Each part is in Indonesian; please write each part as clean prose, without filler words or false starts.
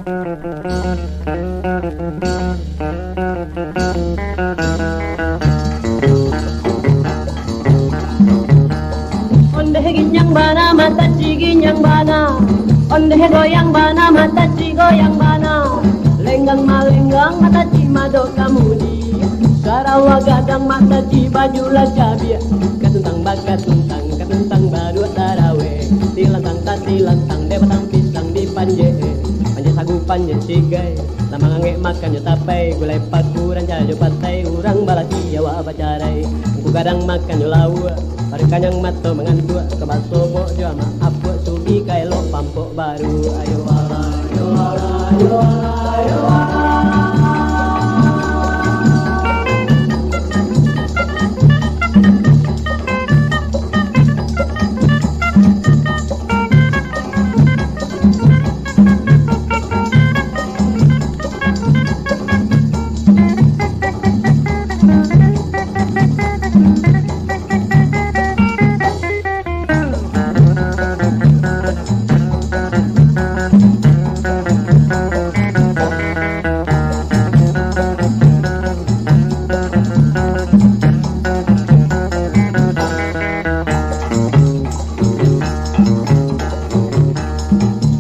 Onde ginyang bana mata ginyang bana, onde goyang bana mata goyang bana, lenggang malenggang mata mado kamudi, Sarawak gadang mata baju lajabia, katuntang katuntang badu taraweh, tilantang tilantang debatang pisang di panje, panje sagu panje sigai, lamang angge makan yo tapai, gulai pakuran jajo patai, urang balaki jawa bacarai, ku gadang makan yo lawa. Baru kanyang mato mengantua ke baso bo jama apa sugi kailo pampok baru ayo ala ayo ala ayo ala ayo ala.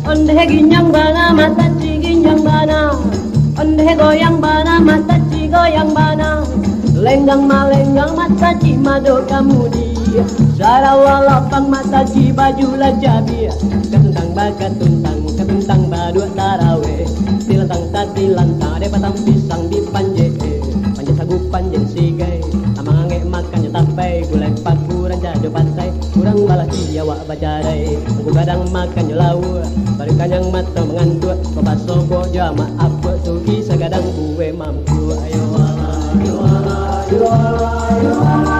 Onde ginyang bana mata ginyang bana, onde goyang bana mata goyang bana, lenggang malenggang mata mado kamudi, Sarawak lapang mata baju lajabi, katuntang badu taraweh, tilantang tilantang debatang pisang di panje, panje sagu panje sigai, amang angge makan yo tapai, gulai pakuran jajo pantai, kurang balaki jawa bajarai, ku gadang makan yo lawa. Baru kanyang mata mengantuk, kebaso bojo ama apa sugi sagadang kue mampu ayo ala ayo ala ayo ala ayo ala.